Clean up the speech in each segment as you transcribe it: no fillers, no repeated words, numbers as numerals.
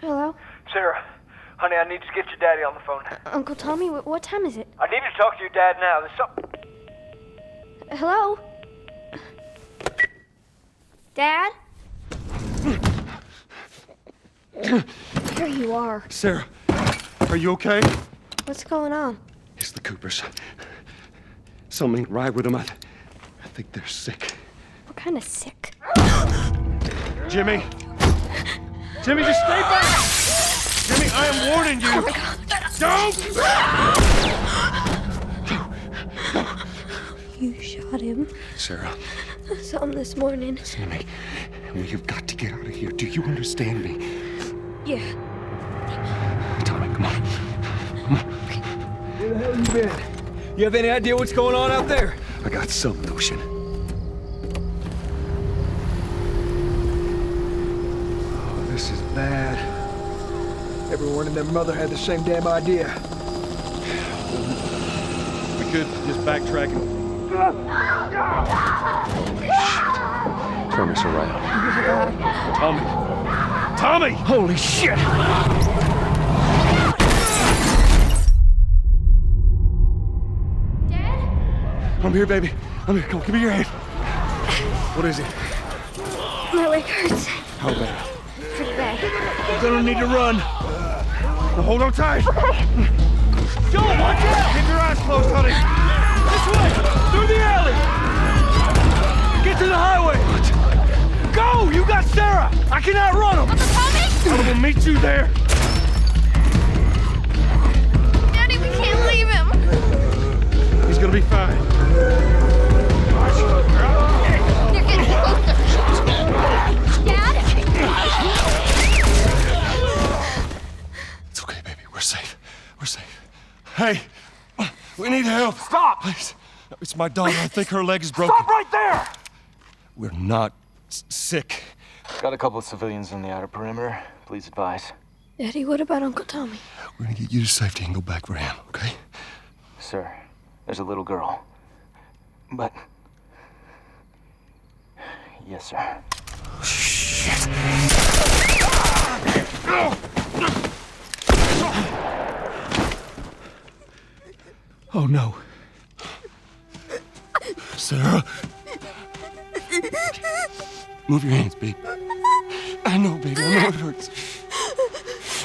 Hello? Sarah, honey, I need to get your daddy on the phone. Uncle Tommy, what time is it? I need to talk to your dad now. There's something... Hello? Dad? Here you are. Sarah, are you okay? What's going on? It's the Coopers. Something ain't right with them. I think they're sick. What kind of sick? Jimmy! Jimmy, just stay back! Jimmy, I am warning you! Oh my God. Don't! You shot him. Sarah. I saw him this morning. Listen to me. We've got to get out of here. Do you understand me? Yeah. Tommy, come on. Come on. Where the hell you been? You have any idea what's going on out there? I got some notion. Oh, this is bad. Everyone and their mother had the same damn idea. We could just backtrack and... Turn us around. Tommy! Tommy! Holy shit! Dad? I'm here, baby. I'm here. Come on, give me your hand. What is it? My leg hurts. How bad? Pretty bad. You're gonna need to run. Now hold on tight. Joe, watch out! Keep your eyes closed, honey. This way! Through the alley! Get to the highway! What? Go! You got Sarah! I can outrun him! Uncle Tommy? I will meet you there! Daddy, we can't leave him. He's gonna be fine. They're getting closer. Dad? It's okay, baby. We're safe. We're safe. Hey! We need help. Stop! Please. It's my daughter. I think her leg is broken. Stop right there! We're not sick. Got a couple of civilians on the outer perimeter. Please advise. Daddy, what about Uncle Tommy? We're gonna get you to safety and go back for him, okay? Sir, there's a little girl. But... Yes, sir. Shit. Oh, no. Sarah. Move your hands, babe. I know, baby. I know it hurts.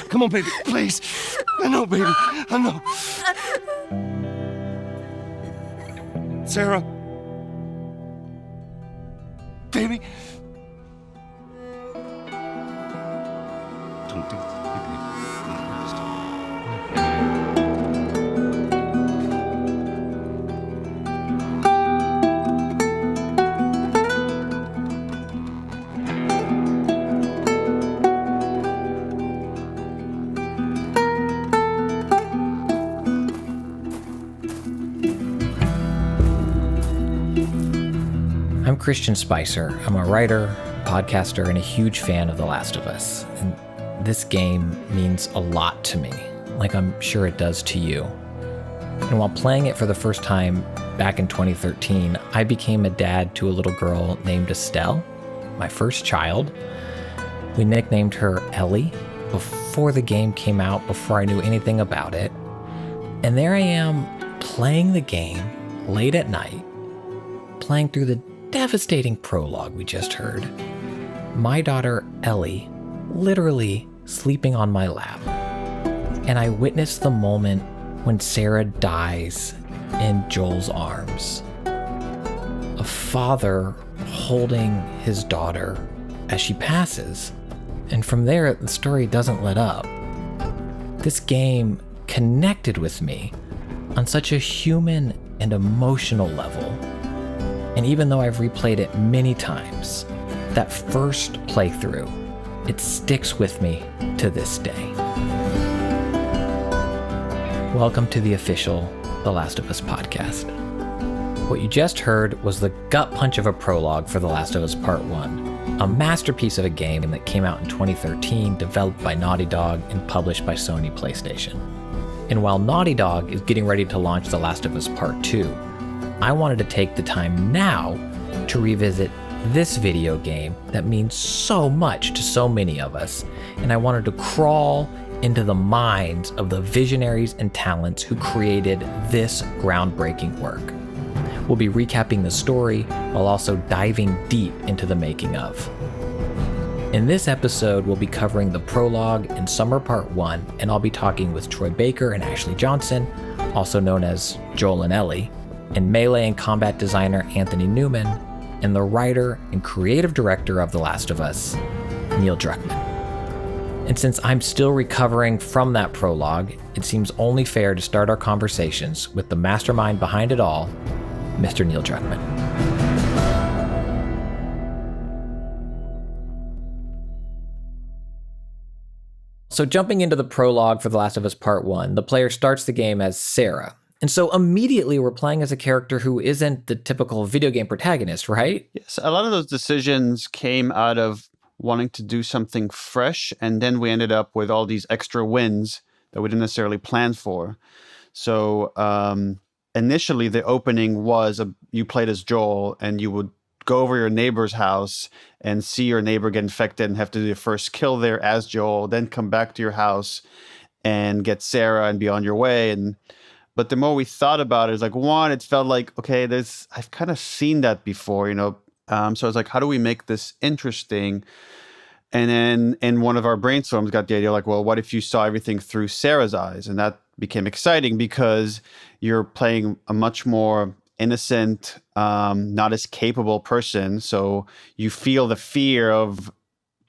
Come on, baby. Please. I know, baby. I know. Sarah. Baby. Don't do that, baby. I'm Christian Spicer. I'm a writer, podcaster, and a huge fan of The Last of Us. And this game means a lot to me, like I'm sure it does to you. And while playing it for the first time back in 2013, I became a dad to a little girl named Estelle, my first child. We nicknamed her Ellie before the game came out, before I knew anything about it. And there I am playing the game late at night, playing through the devastating prologue we just heard. My daughter, Ellie, literally sleeping on my lap. And I witnessed the moment when Sarah dies in Joel's arms. A father holding his daughter as she passes. And from there, the story doesn't let up. This game connected with me on such a human and emotional level. And even though I've replayed it many times, that first playthrough, it sticks with me to this day. Welcome to the official The Last of Us podcast. What you just heard was the gut punch of a prologue for The Last of Us Part 1, a masterpiece of a game that came out in 2013, developed by Naughty Dog and published by Sony PlayStation. And while Naughty Dog is getting ready to launch The Last of Us Part 2, I wanted to take the time now to revisit this video game that means so much to so many of us, and I wanted to crawl into the minds of the visionaries and talents who created this groundbreaking work. We'll be recapping the story while also diving deep into the making of. In this episode, we'll be covering the prologue and Summer Part 1, and I'll be talking with Troy Baker and Ashley Johnson, also known as Joel and Ellie, and melee and combat designer Anthony Newman, and the writer and creative director of The Last of Us, Neil Druckmann. And since I'm still recovering from that prologue, it seems only fair to start our conversations with the mastermind behind it all, Mr. Neil Druckmann. So jumping into the prologue for The Last of Us Part 1, the player starts the game as Sarah. And so immediately we're playing as a character who isn't the typical video game protagonist, right? Yes, a lot of those decisions came out of wanting to do something fresh, and then we ended up with all these extra wins that we didn't necessarily plan for. So initially the opening was you played as Joel, and you would go over your neighbor's house and see your neighbor get infected and have to do your first kill there as Joel, then come back to your house and get Sarah and be on your way. But the more we thought about it, it's like, one, it felt like, okay, I've kind of seen that before, So I was like, how do we make this interesting? And then in one of our brainstorms got the idea like, well, what if you saw everything through Sarah's eyes? And that became exciting because you're playing a much more innocent, not as capable person. So you feel the fear of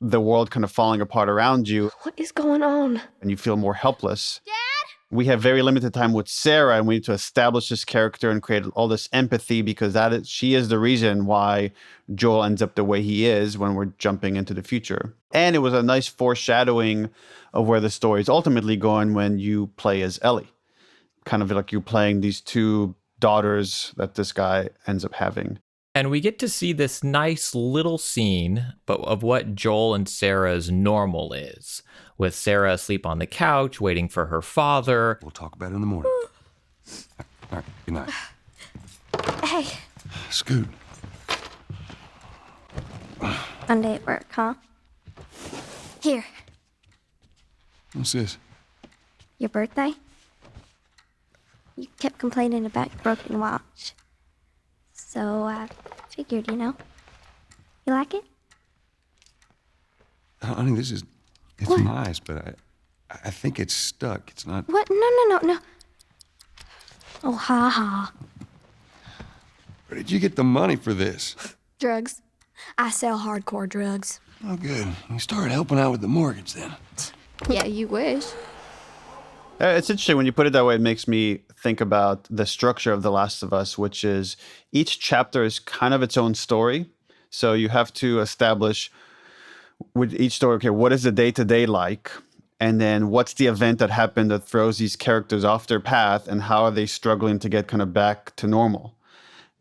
the world kind of falling apart around you. What is going on? And you feel more helpless. Dad? We have very limited time with Sarah, and we need to establish this character and create all this empathy because she is the reason why Joel ends up the way he is when we're jumping into the future. And it was a nice foreshadowing of where the story is ultimately going when you play as Ellie. Kind of like you're playing these two daughters that this guy ends up having. And we get to see this nice little scene of what Joel and Sarah's normal is, with Sarah asleep on the couch, waiting for her father. We'll talk about it in the morning. All right, good night. Hey, Scoot. Monday at work, huh? Here, What's this? your birthday. You kept complaining about your broken watch. So I figured, You like it? Honey, it's What? nice, but I think it's stuck. It's not... What? No. Oh, ha ha. Where did you get the money for this? Drugs. I sell hardcore drugs. Oh, good. You started helping out with the mortgage then. Yeah, you wish. It's interesting when you put it that way. It makes me think about the structure of The Last of Us, which is each chapter is kind of its own story. So you have to establish with each story, okay, what is the day-to-day like? And then what's the event that happened that throws these characters off their path, and how are they struggling to get kind of back to normal?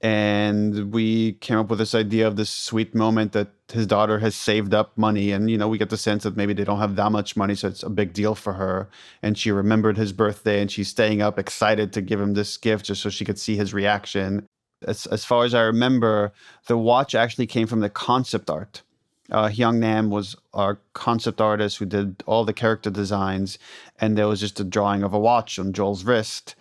And we came up with this idea of this sweet moment that his daughter has saved up money. And, we get the sense that maybe they don't have that much money, so it's a big deal for her. And she remembered his birthday, and she's staying up excited to give him this gift just so she could see his reaction. As far as I remember, the watch actually came from the concept art. Hyung Nam was our concept artist who did all the character designs. And there was just a drawing of a watch on Joel's wrist.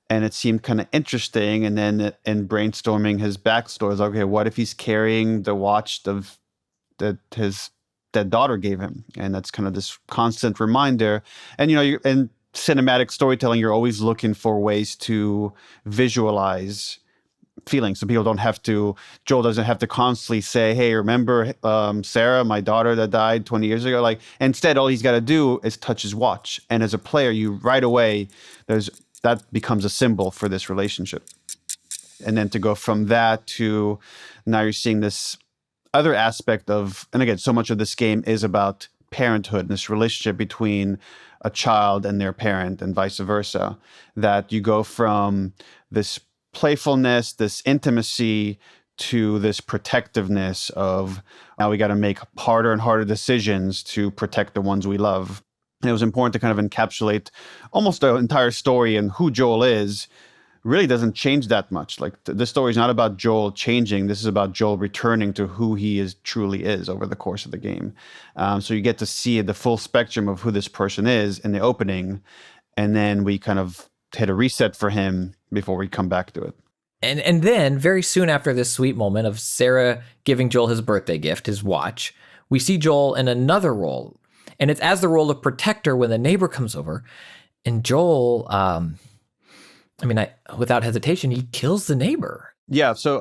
And it seemed kind of interesting. And then in brainstorming his backstory, I was like, okay, what if he's carrying the watch that his dead daughter gave him? And that's kind of this constant reminder. And, in cinematic storytelling, you're always looking for ways to visualize feelings. So Joel doesn't have to constantly say, hey, remember Sarah, my daughter that died 20 years ago? Instead, all he's got to do is touch his watch. And as a player, you right away, that becomes a symbol for this relationship. And then to go from that to now you're seeing this other aspect of, and again, so much of this game is about parenthood and this relationship between a child and their parent and vice versa, that you go from this playfulness, this intimacy, to this protectiveness of now we got to make harder and harder decisions to protect the ones we love. And it was important to kind of encapsulate almost the entire story and who Joel is really doesn't change that much. Like the story is not about Joel changing. This is about Joel returning to who he is truly is over the course of the game. So you get to see the full spectrum of who this person is in the opening, and then we kind of hit a reset for him before we come back to it. And then very soon after this sweet moment of Sarah giving Joel his birthday gift, his watch, we see Joel in another role. And it's as the role of protector when the neighbor comes over. And Joel, without hesitation, he kills the neighbor. Yeah, so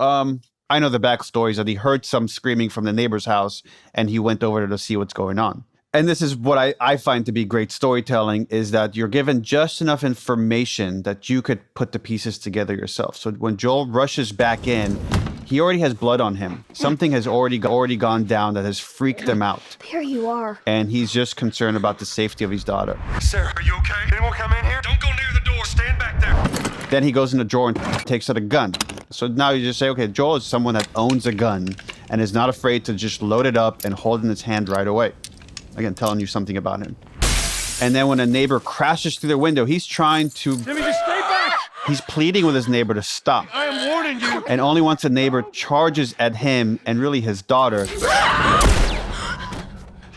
I know the backstory is that he heard some screaming from the neighbor's house and he went over to see what's going on. And this is what I find to be great storytelling, is that you're given just enough information that you could put the pieces together yourself. So when Joel rushes back in, he already has blood on him. Something has already gone down that has freaked him out. There you are. And he's just concerned about the safety of his daughter. Sarah, are you okay? Anyone come in here? Don't go near the door. Stand back there. Then he goes in the drawer and takes out a gun. So now you just say, okay, Joel is someone that owns a gun and is not afraid to just load it up and hold it in his hand right away. Again, telling you something about him. And then when a neighbor crashes through the window, he's trying to... Jimmy, just stay back! He's pleading with his neighbor to stop. I am warning you! And only once a neighbor charges at him and really his daughter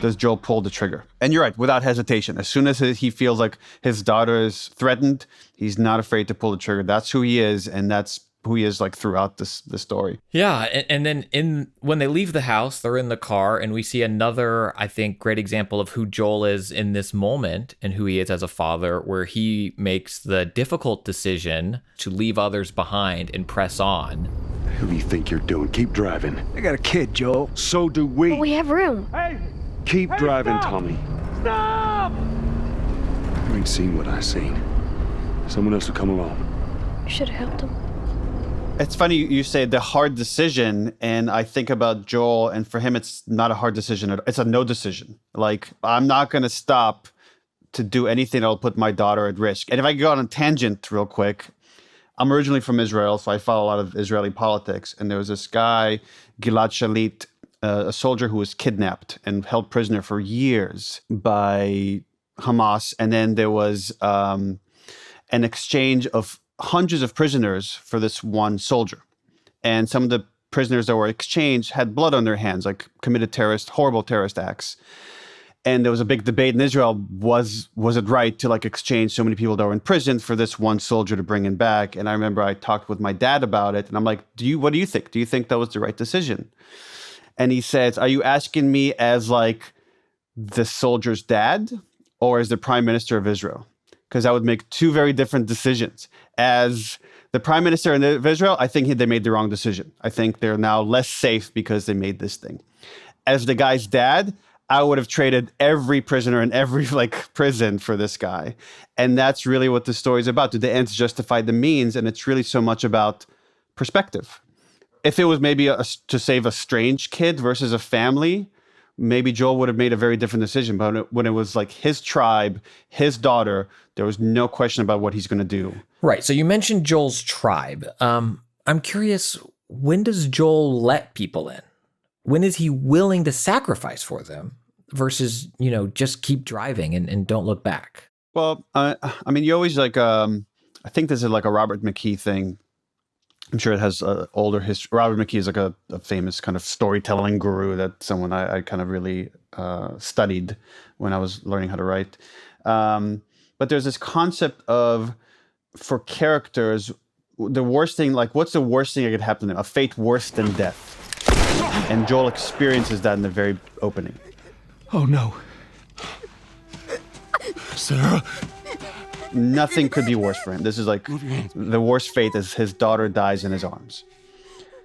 does Joel pull the trigger. And you're right, without hesitation. As soon as he feels like his daughter is threatened, he's not afraid to pull the trigger. That's who he is, and that's who he is like throughout the story. Yeah, and then when they leave the house, they're in the car, and we see another, I think, great example of who Joel is in this moment and who he is as a father, where he makes the difficult decision to leave others behind and press on. Who do you think you're doing? Keep driving. I got a kid, Joel. So do we. But we have room. Hey! Keep driving, stop! Tommy. Stop! You ain't seen what I seen. Someone else will come along. You should have helped him. It's funny you say the hard decision, and I think about Joel, and for him, it's not a hard decision. It's a no decision. Like, I'm not going to stop to do anything that'll put my daughter at risk. And if I go on a tangent real quick, I'm originally from Israel, so I follow a lot of Israeli politics. And there was this guy, Gilad Shalit, a soldier who was kidnapped and held prisoner for years by Hamas. And then there was an exchange of hundreds of prisoners for this one soldier. And some of the prisoners that were exchanged had blood on their hands, like committed horrible terrorist acts. And there was a big debate in Israel, was it right to like exchange so many people that were in prison for this one soldier to bring him back? And I remember I talked with my dad about it, and I'm like, what do you think? Do you think that was the right decision? And he says, are you asking me as like the soldier's dad or as the prime minister of Israel? Because that would make two very different decisions. As the prime minister of Israel, I think they made the wrong decision. I think they're now less safe because they made this thing. As the guy's dad, I would have traded every prisoner in every prison for this guy. And that's really what the story is about. Do the ends justify the means? And it's really so much about perspective. If it was maybe to save a strange kid versus a family, maybe Joel would have made a very different decision. But when it was like his tribe, his daughter, there was no question about what he's going to do. Right. So you mentioned Joel's tribe. I'm curious, when does Joel let people in? When is he willing to sacrifice for them versus, just keep driving and don't look back? Well, you always I think this is like a Robert McKee thing. I'm sure it has older history. Robert McKee is like a famous kind of storytelling guru that someone I kind of really studied when I was learning how to write. But there's this concept of, for characters, the worst thing, what's the worst thing that could happen to them? A fate worse than death. And Joel experiences that in the very opening. Oh, no. Sarah. Nothing could be worse for him. This is like the worst fate is his daughter dies in his arms.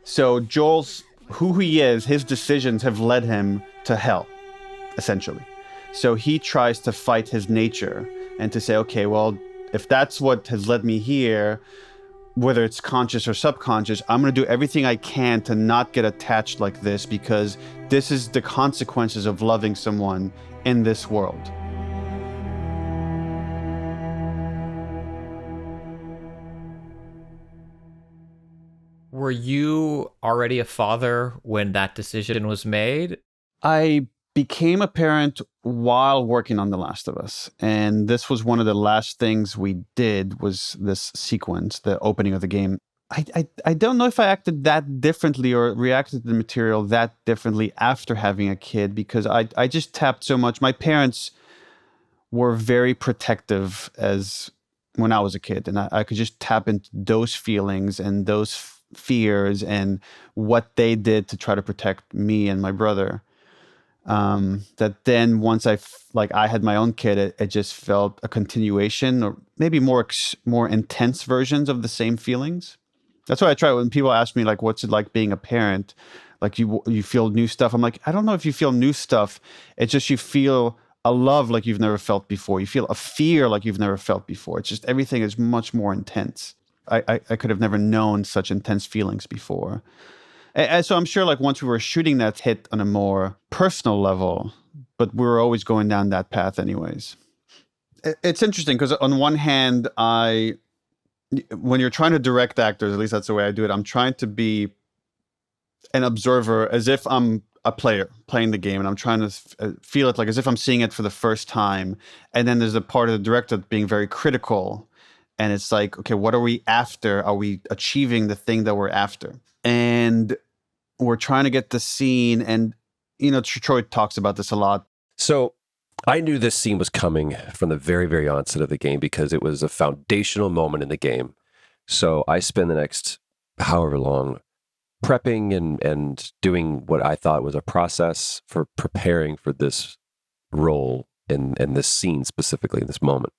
So Joel's, who he is, his decisions have led him to hell, essentially. So he tries to fight his nature and to say, okay, well, if that's what has led me here, whether it's conscious or subconscious, I'm going to do everything I can to not get attached like this, because this is the consequences of loving someone in this world. Were you already a father when that decision was made? I became a parent while working on The Last of Us. And this was one of the last things we did, was this sequence, the opening of the game. I don't know if I acted that differently or reacted to the material that differently after having a kid, because I just tapped so much. My parents were very protective as when I was a kid, and I could just tap into those feelings and those fears and what they did to try to protect me and my brother. That then once I had my own kid, it just felt a continuation, or maybe more intense versions of the same feelings. That's why I try, when people ask me, like, what's it like being a parent? Like, you feel new stuff. I'm like, I don't know if you feel new stuff. It's just you feel a love like you've never felt before. You feel a fear like you've never felt before. It's just everything is much more intense. I could have never known such intense feelings before. And so I'm sure, like, once we were shooting, that hit on a more personal level, but we were always going down that path anyways. It's interesting because on one hand, when you're trying to direct actors, at least that's the way I do it, I'm trying to be an observer as if I'm a player playing the game, and I'm trying to feel it like as if I'm seeing it for the first time. And then there's a part of the director being very critical, and it's like, okay, what are we after? Are we achieving the thing that we're after? And we're trying to get the scene, and Troy talks about this a lot. So I knew this scene was coming from the very, very onset of the game because it was a foundational moment in the game. So I spent the next however long prepping and doing what I thought was a process for preparing for this role and this scene specifically in this moment.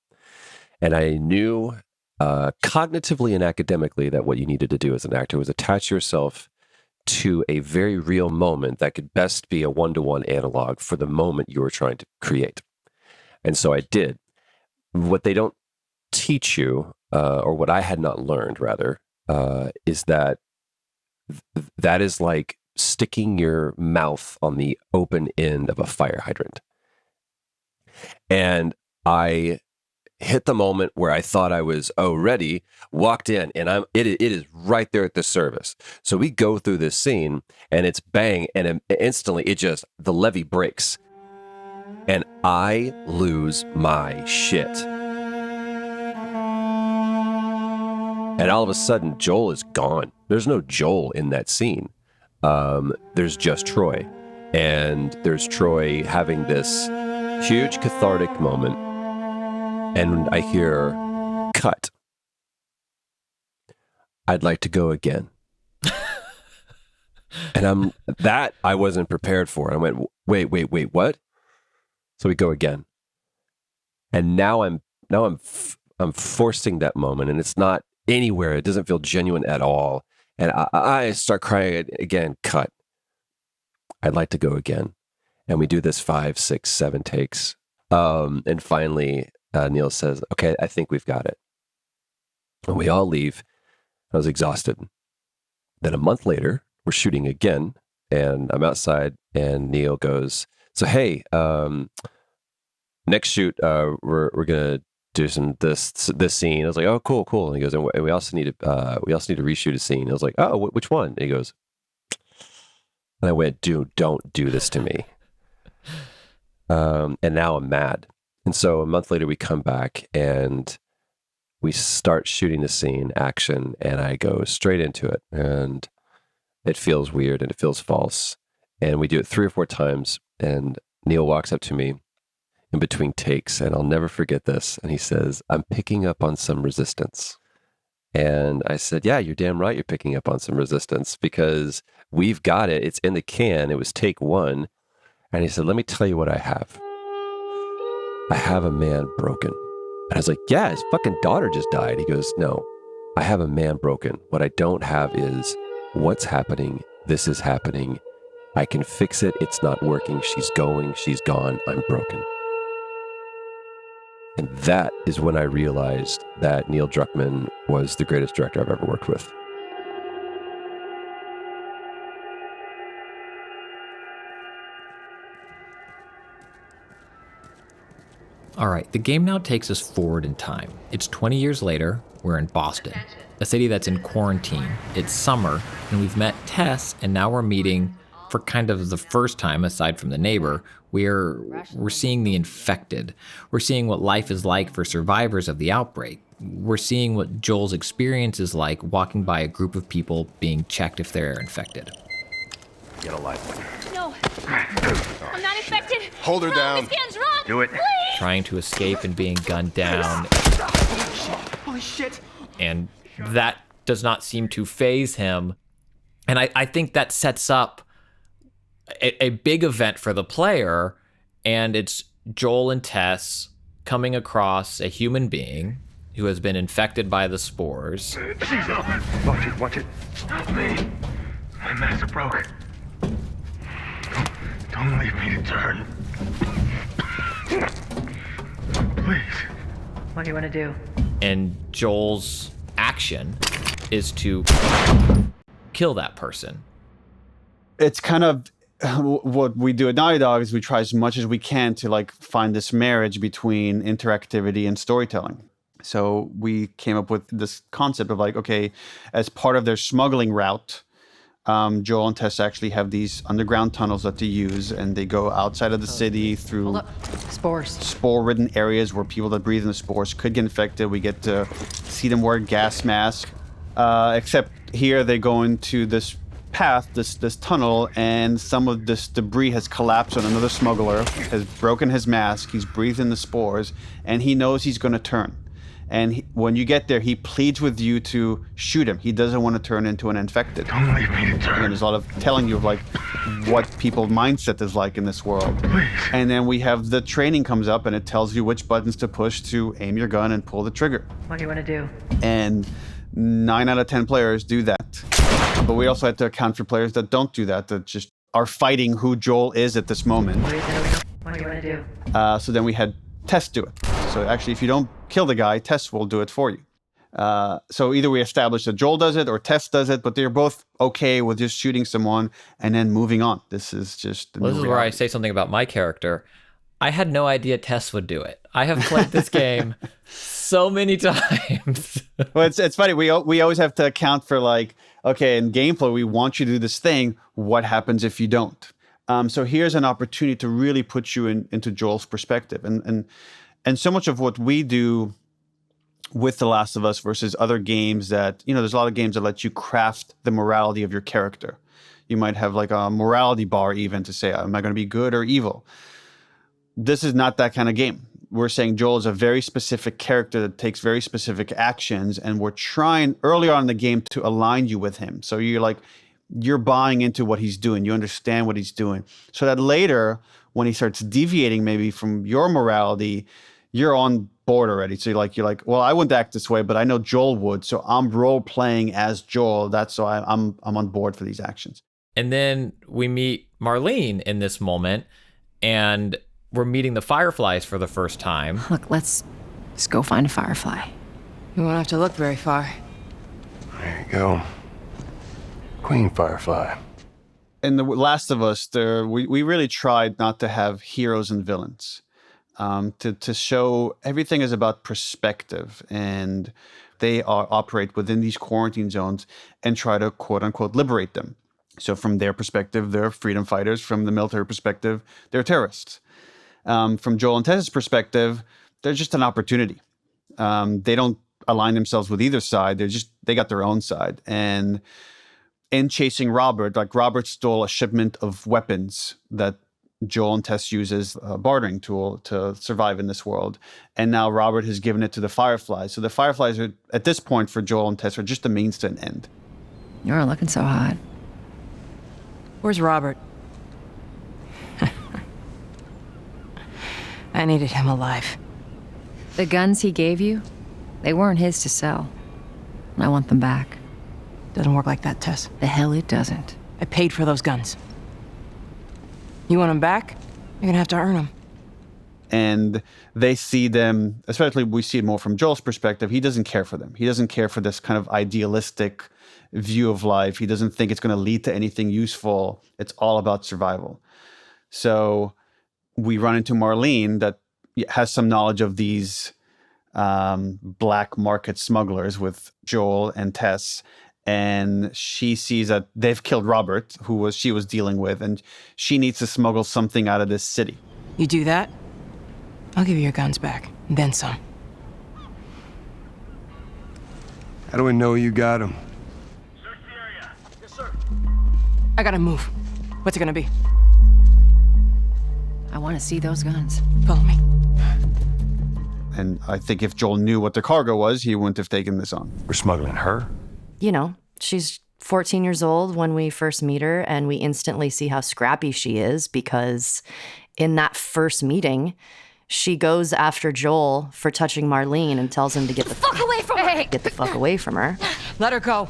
And I knew cognitively and academically that what you needed to do as an actor was attach yourself to a very real moment that could best be a one-to-one analog for the moment you were trying to create. And so I did. What they don't teach you, or what I had not learned rather, is that that is like sticking your mouth on the open end of a fire hydrant. And I hit the moment where I thought I was ready, walked in, and it is right there at the service. So we go through this scene, and it's bang, and instantly the levee breaks, and I lose my shit. And all of a sudden, Joel is gone. There's no Joel in that scene. There's just Troy, and there's Troy having this huge cathartic moment. And I hear, cut. I'd like to go again. And I wasn't prepared for. I went, wait, what? So we go again. And now I'm forcing that moment, and it's not anywhere. It doesn't feel genuine at all. And I start crying again, cut. I'd like to go again. And we do this 5, 6, 7 takes. And finally, Neil says, okay, I think we've got it. And we all leave. I was exhausted. Then a month later, we're shooting again, and I'm outside, and Neil goes, so hey, next shoot, we're gonna do this scene. I was like, oh, cool. And he goes, and we also need to reshoot a scene. I was like, oh, which one? And he goes, and I went, dude, don't do this to me. And now I'm mad. And so a month later, we come back and we start shooting the scene, action, and I go straight into it. And it feels weird and it feels false. And we do it 3 or 4 times. And Neil walks up to me in between takes, and I'll never forget this. And he says, I'm picking up on some resistance. And I said, yeah, you're damn right you're picking up on some resistance, because we've got it. It's in the can. It was take 1. And he said, let me tell you what I have. I have a man broken. And I was like, yeah, his fucking daughter just died. He goes, no, I have a man broken. What I don't have is what's happening. This is happening. I can fix it. It's not working. She's going. She's gone. I'm broken. And that is when I realized that Neil Druckmann was the greatest director I've ever worked with. All right, the game now takes us forward in time. It's 20 years later, we're in Boston, a city that's in quarantine. It's summer, and we've met Tess, and now we're meeting for kind of the first time, aside from the neighbor, we're seeing the infected. We're seeing what life is like for survivors of the outbreak. We're seeing what Joel's experience is like walking by a group of people being checked if they're infected. Get a life. No, I'm not infected. Hold her down. The scan's wrong. Do it. Please. Trying to escape and being gunned down. Holy shit. And that does not seem to faze him. And I think that sets up a big event for the player. And it's Joel and Tess coming across a human being who has been infected by the spores. Watch it. Help me. My mask broke. Don't leave me to turn. Please. What do you want to do? And Joel's action is to kill that person. It's kind of what we do at Naughty Dog is we try as much as we can to like find this marriage between interactivity and storytelling. So we came up with this concept of like, okay, as part of their smuggling route, Joel and Tess actually have these underground tunnels that they use, and they go outside of the city through Spores. spore-ridden areas where people that breathe in the spores could get infected. We get to see them wear gas masks, except here they go into this path, this tunnel, and some of this debris has collapsed on another smuggler, has broken his mask, he's breathed in the spores, and he knows he's going to turn. And when you get there, he pleads with you to shoot him. He doesn't want to turn into an infected. Don't leave me to turn. And there's a lot of telling you of like what people's mindset is like in this world. Please. And then we have the training comes up and it tells you which buttons to push to aim your gun and pull the trigger. What do you want to do? And 9 out of 10 players do that. But we also had to account for players that don't do that just are fighting who Joel is at this moment. What do you want to do? So then we had Tess do it. So actually, if you don't kill the guy, Tess will do it for you. So either we establish that Joel does it or Tess does it, but they're both okay with just shooting someone and then moving on. This is just... Well, this is where I say something about my character. I had no idea Tess would do it. I have played this game so many times. Well, it's funny. We always have to account for like, okay, in gameplay, we want you to do this thing. What happens if you don't? So here's an opportunity to really put you into Joel's perspective. And so much of what we do with The Last of Us versus other games that, there's a lot of games that let you craft the morality of your character. You might have like a morality bar even to say, am I going to be good or evil? This is not that kind of game. We're saying Joel is a very specific character that takes very specific actions, and we're trying early on in the game to align you with him. So you're buying into what he's doing. You understand what he's doing. So that later, when he starts deviating maybe from your morality, you're on board already. So you're like, well, I wouldn't act this way, but I know Joel would. So I'm role playing as Joel. That's so I'm on board for these actions. And then we meet Marlene in this moment, and we're meeting the Fireflies for the first time. Look, let's go find a firefly. You won't have to look very far. There you go. Queen Firefly. In The Last of Us, we really tried not to have heroes and villains. To show everything is about perspective, and they operate within these quarantine zones and try to quote unquote liberate them. So from their perspective, they're freedom fighters. From the military perspective, they're terrorists. From Joel and Tess's perspective, they're just an opportunity. They don't align themselves with either side. They got their own side. And in chasing Robert, like Robert stole a shipment of weapons that Joel and Tess use as a bartering tool to survive in this world. And now Robert has given it to the Fireflies. So the Fireflies are, at this point for Joel and Tess, are just a means to an end. You're looking so hot. Where's Robert? I needed him alive. The guns he gave you, they weren't his to sell. I want them back. Doesn't work like that, Tess. The hell it doesn't. I paid for those guns. You want them back? You're gonna have to earn them. And they see them, especially we see it more from Joel's perspective, he doesn't care for them. He doesn't care for this kind of idealistic view of life. He doesn't think it's going to lead to anything useful. It's all about survival. So we run into Marlene that has some knowledge of these black market smugglers with Joel and Tess. and she sees that they've killed Robert, she was dealing with, and she needs to smuggle something out of this city. You do that, I'll give you your guns back, and then some. How do we know you got them? I gotta move. What's it gonna be? I want to see those guns. Follow me. And I think if Joel knew what the cargo was, he wouldn't have taken this on. We're smuggling her? You know, she's 14 years old when we first meet her, and we instantly see how scrappy she is because in that first meeting, she goes after Joel for touching Marlene and tells him to get the fuck away from her. Get the fuck away from her. Let her go.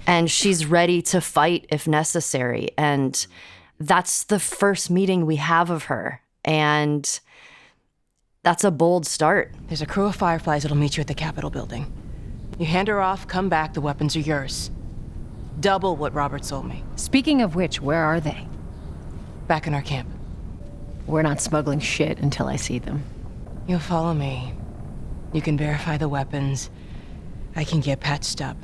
And she's ready to fight if necessary. And that's the first meeting we have of her. And that's a bold start. There's a crew of Fireflies that'll meet you at the Capitol building. You hand her off, come back, the weapons are yours. Double what Robert sold me. Speaking of which, where are they? Back in our camp. We're not smuggling shit until I see them. You'll follow me. You can verify the weapons. I can get patched up.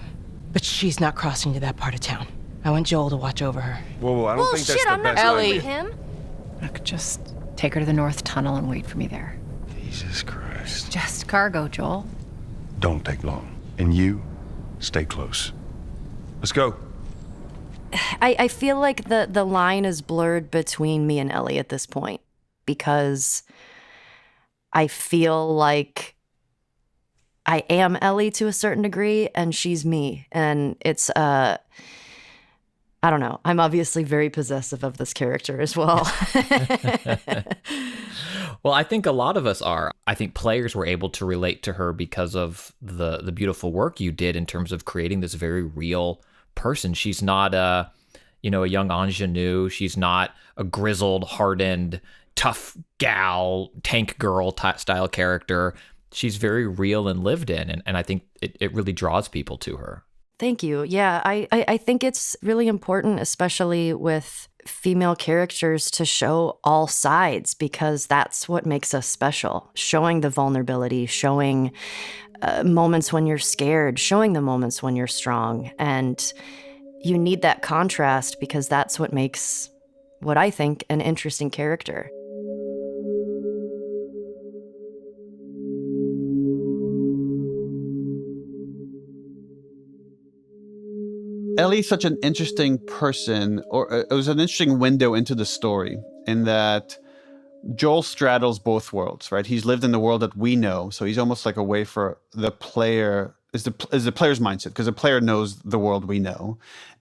But she's not crossing to that part of town. I want Joel to watch over her. Whoa, I don't think that's the best Ellie. idea. Him? Look, just take her to the North Tunnel and wait for me there. Jesus Christ. Just cargo, Joel. Don't take long. And you, stay close. Let's go. I feel like the line is blurred between me and Ellie at this point because I feel like I am Ellie to a certain degree and she's me. And it's, I don't know. I'm obviously very possessive of this character as well. Well, I think a lot of us are. I think players were able to relate to her because of the beautiful work you did in terms of creating this very real person. She's not a young ingenue. She's not a grizzled, hardened, tough gal, tank girl style character. She's very real and lived in, and I think it really draws people to her. Thank you. Yeah, I think it's really important, especially with female characters, to show all sides because that's what makes us special. Showing the vulnerability, showing moments when you're scared, showing the moments when you're strong. And you need that contrast because that's what makes what I think an interesting character. Ellie's such an interesting person, or it was an interesting window into the story in that Joel straddles both worlds, right? He's lived in the world that we know, so he's almost like a way for the player, is the player's mindset, because the player knows the world we know,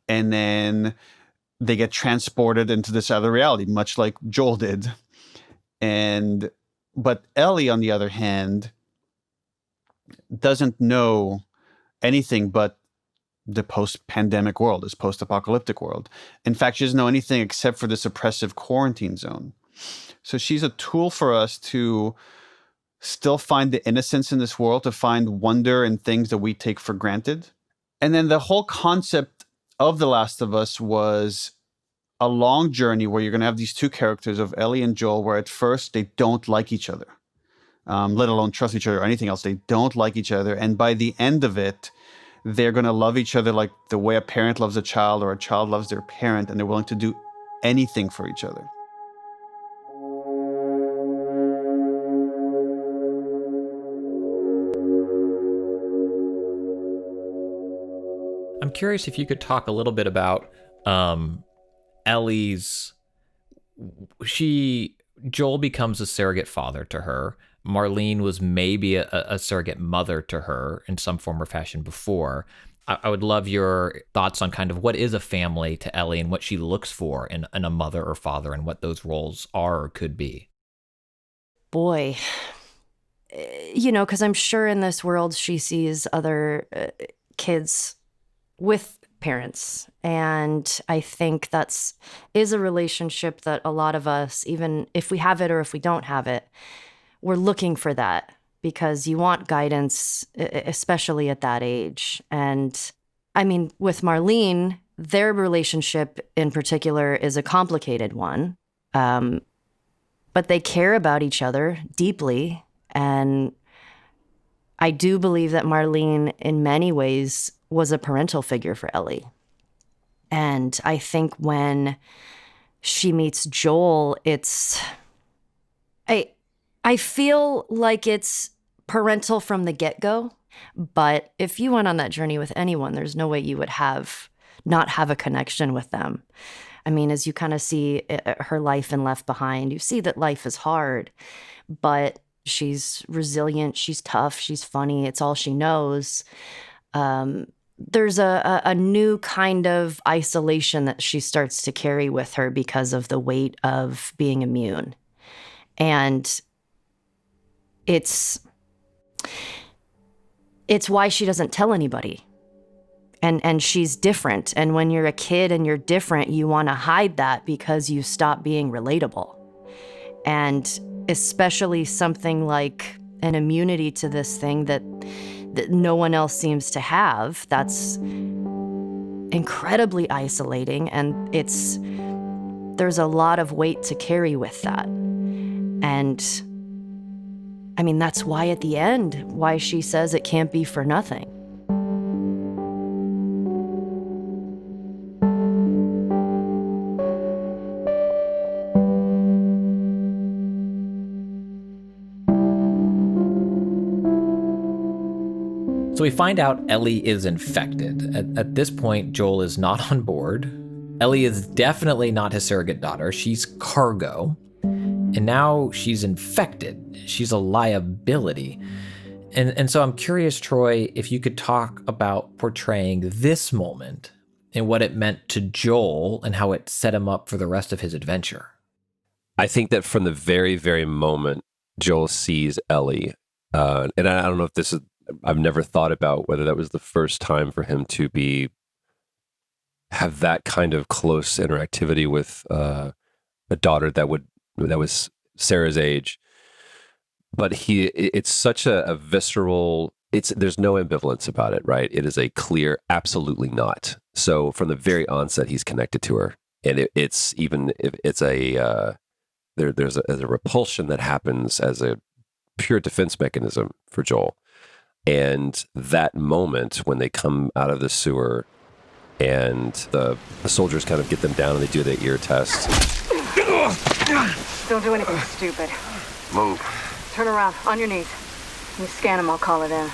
and then they get transported into this other reality, much like Joel did. But Ellie, on the other hand, doesn't know anything but the post-pandemic world, this post-apocalyptic world. In fact, she doesn't know anything except for this oppressive quarantine zone. So she's a tool for us to still find the innocence in this world, to find wonder in things that we take for granted. And then the whole concept of The Last of Us was a long journey where you're going to have these two characters of Ellie and Joel, where at first they don't like each other, let alone trust each other or anything else. They don't like each other. And by the end of it, they're going to love each other like the way a parent loves a child or a child loves their parent, and they're willing to do anything for each other. I'm curious if you could talk a little bit about Ellie's... Joel becomes a surrogate father to her. Marlene was maybe a surrogate mother to her in some form or fashion before. I would love your thoughts on kind of what is a family to Ellie and what she looks for in a mother or father and what those roles are or could be. Boy, because I'm sure in this world she sees other kids with parents. And I think is a relationship that a lot of us, even if we have it or if we don't have it, we're looking for that because you want guidance, especially at that age. And I mean, with Marlene, their relationship in particular is a complicated one. But they care about each other deeply. And I do believe that Marlene, in many ways, was a parental figure for Ellie. And I think when she meets Joel, I feel like it's parental from the get-go, but if you went on that journey with anyone, there's no way you would not have a connection with them. I mean, as you kind of see her life in Left Behind, you see that life is hard, but she's resilient, she's tough, she's funny, it's all she knows. There's a new kind of isolation that she starts to carry with her because of the weight of being immune. And it's why she doesn't tell anybody. And she's different. And when you're a kid and you're different, you want to hide that because you stop being relatable. And especially something like an immunity to this thing that no one else seems to have, that's incredibly isolating. And there's a lot of weight to carry with that. And I mean, that's why at the end, why she says it can't be for nothing. So we find out Ellie is infected. At this point, Joel is not on board. Ellie is definitely not his surrogate daughter. She's cargo. And now she's infected. She's a liability. And so I'm curious, Troy, if you could talk about portraying this moment and what it meant to Joel and how it set him up for the rest of his adventure. I think that from the very, very moment Joel sees Ellie, and I don't know if this is, I've never thought about whether that was the first time for him to have that kind of close interactivity with a daughter that was Sarah's age. But it's such a visceral, there's no ambivalence about it, right? It is a clear, absolutely not. So from the very onset, he's connected to her. And it's even if it's there's a repulsion that happens as a pure defense mechanism for Joel. And that moment when they come out of the sewer and the soldiers kind of get them down and they do their ear test. Don't do anything stupid. Move. Turn around, on your knees. You scan him, I'll call it in.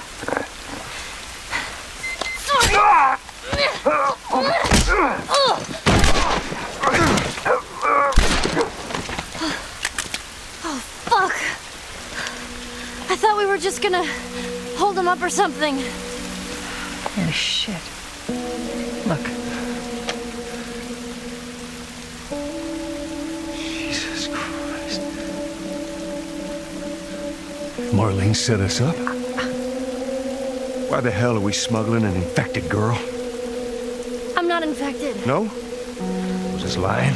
Oh, fuck. I thought we were just gonna hold him up or something. Oh, shit. Look. Jesus Christ. Marlene set us up? Why the hell are we smuggling an infected girl? I'm not infected. No? Was just lying?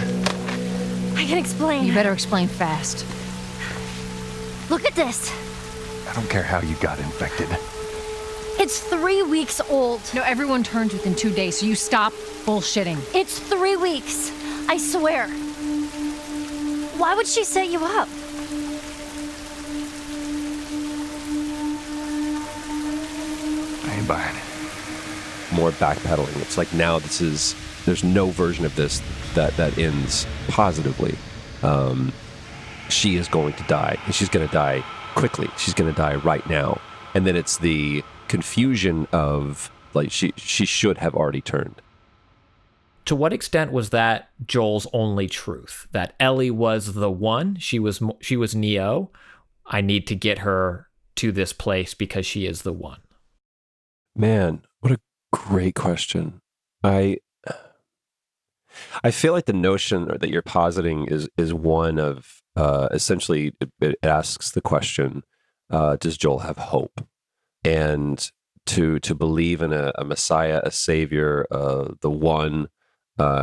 I can explain. You better explain fast. Look at this. I don't care how you got infected. It's 3 weeks old. No, everyone turns within 2 days, so you stop bullshitting. It's 3 weeks. I swear. Why would she set you up? I ain't buying it. More backpedaling. It's like now there's no version of this that ends positively. She is going to die, and she's going to die quickly. She's going to die right now. And then it's the confusion of, like, she should have already turned. To what extent was that Joel's only truth? That Ellie was the one? She was Neo. I need to get her to this place because she is the one. Man, what a great question. I feel like the notion that you're positing is one of essentially it asks the question, does Joel have hope? And to believe in a Messiah, a savior, the one,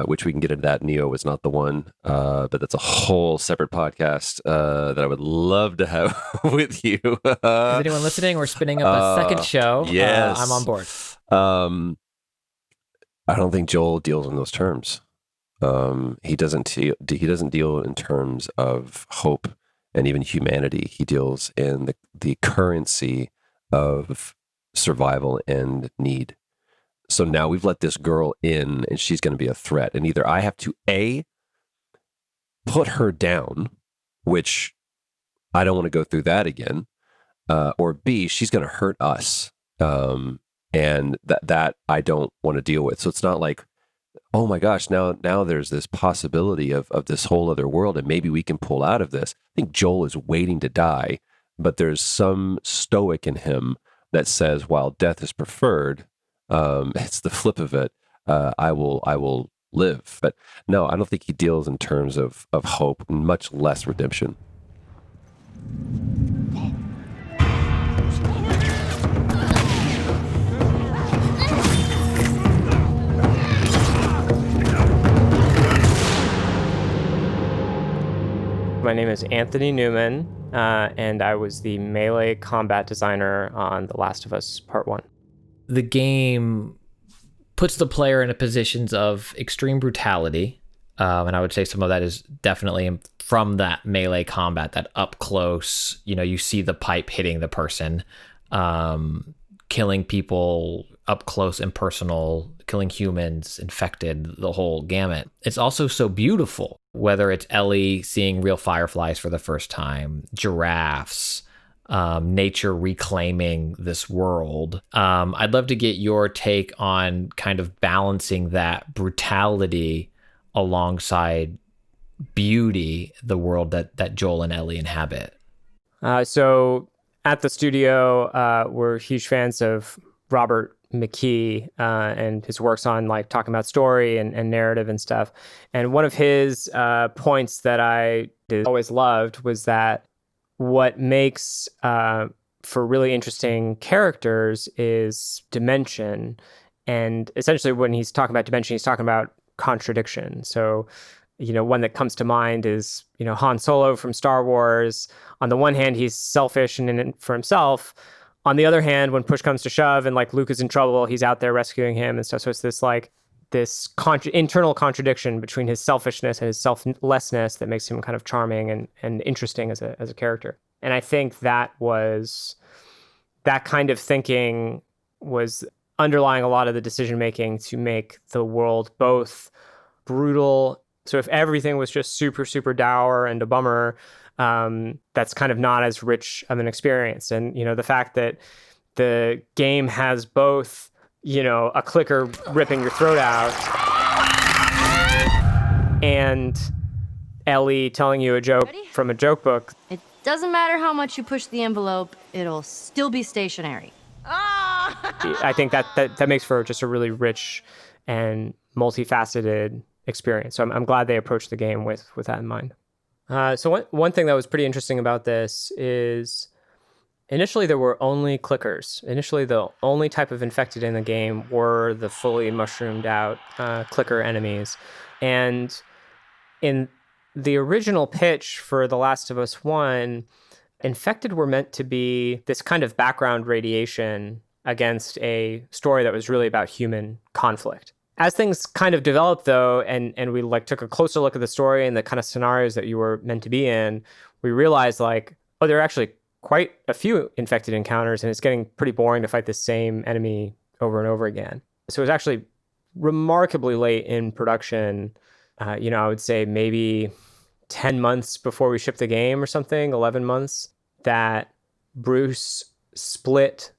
which we can get into that. Neo was not the one, but that's a whole separate podcast that I would love to have with you. Is anyone listening? We're spinning up a second show. Yes. I'm on board. I don't think Joel deals in those terms. He doesn't deal in terms of hope and even humanity. He deals in the currency of survival and need. So now we've let this girl in and she's going to be a threat. And either I have to A, put her down, which I don't want to go through that again, or B, she's going to hurt us. And that I don't want to deal with. So it's not like, oh my gosh, now there's this possibility of this whole other world and maybe we can pull out of this. I think Joel is waiting to die, but there's some stoic in him that says, while death is preferred, it's the flip of it. I will live. But no, I don't think he deals in terms of hope, much less redemption. My name is Anthony Newman, and I was the melee combat designer on The Last of Us Part 1. The game puts the player in positions of extreme brutality, and I would say some of that is definitely from that melee combat, that up close, you see the pipe hitting the person, killing people up close and personal, killing humans, infected, the whole gamut. It's also so beautiful, whether it's Ellie seeing real fireflies for the first time, giraffes, nature reclaiming this world. I'd love to get your take on kind of balancing that brutality alongside beauty, the world that Joel and Ellie inhabit. So at the studio, we're huge fans of Robert McKee and his works on like talking about story and narrative and stuff. And one of his points that I always loved was that what makes for really interesting characters is dimension. And essentially when he's talking about dimension, he's talking about contradiction. So, one that comes to mind is, Han Solo from Star Wars. On the one hand, he's selfish and in it for himself. On the other hand, when push comes to shove and like Luke is in trouble, he's out there rescuing him and stuff. So it's this internal contradiction between his selfishness and his selflessness that makes him kind of charming and interesting as a character. And I think that kind of thinking was underlying a lot of the decision making to make the world both brutal. So if everything was just super, super dour and a bummer, that's kind of not as rich of an experience. And, the fact that the game has both, a clicker ripping your throat out and Ellie telling you a joke from a joke book. It doesn't matter how much you push the envelope, it'll still be stationary. I think that makes for just a really rich and multifaceted experience. So I'm glad they approached the game with that in mind. So one thing that was pretty interesting about this is initially there were only clickers. Initially, the only type of infected in the game were the fully mushroomed out clicker enemies. And in the original pitch for The Last of Us 1, infected were meant to be this kind of background radiation against a story that was really about human conflict. As things kind of developed, though, and we took a closer look at the story and the kind of scenarios that you were meant to be in, we realized there are actually quite a few infected encounters, and it's getting pretty boring to fight the same enemy over and over again. So it was actually remarkably late in production. I would say maybe 10 months before we shipped the game or something, 11 months, that Bruce split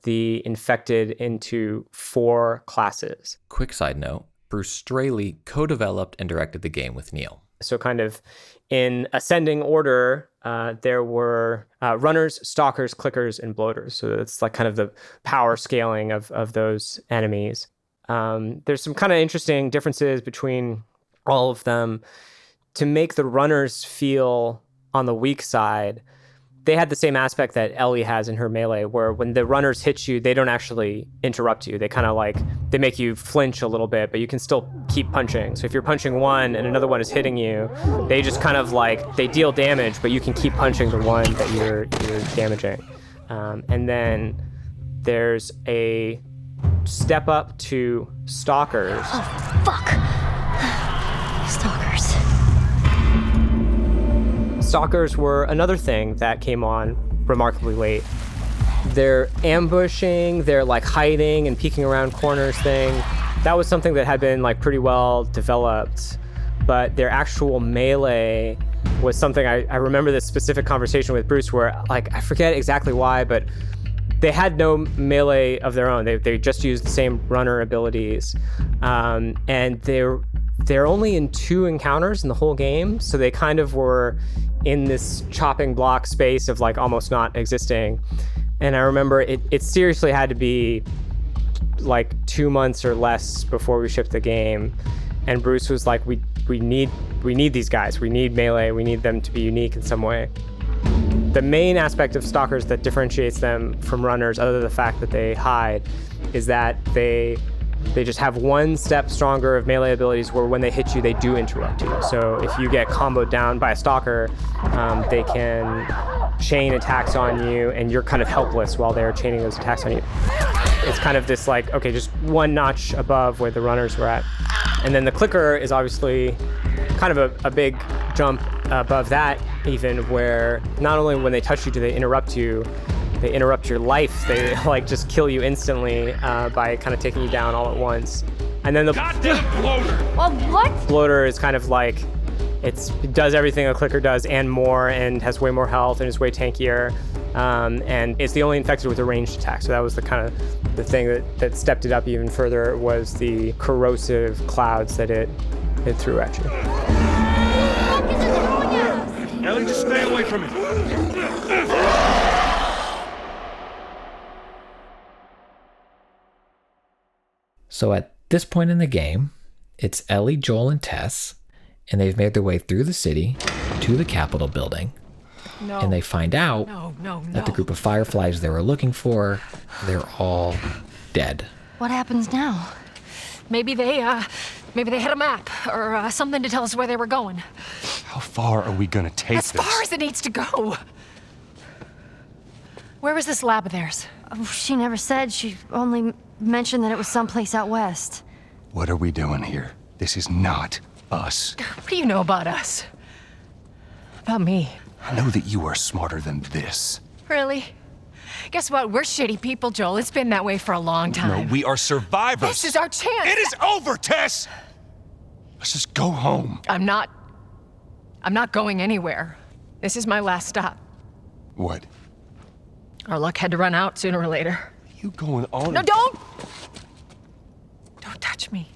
the infected into 4 classes. Quick side note, Bruce Straley co-developed and directed the game with Neil. So kind of in ascending order, there were runners, stalkers, clickers, and bloaters. So it's like kind of the power scaling of those enemies. There's some kind of interesting differences between all of them. To make the runners feel on the weak side, they had the same aspect that Ellie has in her melee, where when the runners hit you, they don't actually interrupt you. They kind of they make you flinch a little bit, but you can still keep punching. So if you're punching one and another one is hitting you, they just kind of they deal damage, but you can keep punching the one that you're damaging. And then there's a step up to stalkers. Oh, fuck. Stalkers. Stalkers were another thing that came on remarkably late. Their ambushing, their like hiding and peeking around corners thing, that was something that had been like pretty well developed. But their actual melee was something I remember this specific conversation with Bruce where like I forget exactly why, but they had no melee of their own. They just used the same runner abilities, and they're only in 2 encounters in the whole game, so they kind of were in this chopping block space of like almost not existing. And I remember it seriously had to be like 2 months or less before we shipped the game, and Bruce was like, we need these guys, we need melee, we need them to be unique in some way. The main aspect of stalkers that differentiates them from runners, other than the fact that they hide, is that they just have 1 step stronger of melee abilities where when they hit you, they do interrupt you. So if you get comboed down by a stalker, they can chain attacks on you and you're kind of helpless while they're chaining those attacks on you. It's kind of this like, okay, just 1 notch above where the runners were at. And then the clicker is obviously kind of a big jump above that, even, where not only when they touch you do they interrupt you, they interrupt your life. They like just kill you instantly by kind of taking you down all at once. And then the goddamn bloater. Well, what? Bloater is kind of like it does everything a clicker does and more, and has way more health and is way tankier. And it's the only infected with a ranged attack. So that was the kind of the thing that stepped it up even further, was the corrosive clouds that it threw at you. Ellie, just stay away from it. So at this point in the game, it's Ellie, Joel, and Tess, and they've made their way through the city to the Capitol building. No. And they find out No. that the group of fireflies they were looking for, they're all dead. What happens now? Maybe they had a map or something to tell us where they were going. How far are we gonna take As this? far as it needs to go. Where was this lab of theirs? Oh, she never said. She only mentioned that it was someplace out west. What are we doing here? This is not us. What do you know about us? About me? I know that you are smarter than this. Really? Guess what? We're shitty people, Joel. It's been that way for a long time. No, we are survivors. This is our chance. It is over, Tess! Let's just go home. I'm not going anywhere. This is my last stop. What? Our luck had to run out sooner or later. You going on? No, don't touch me.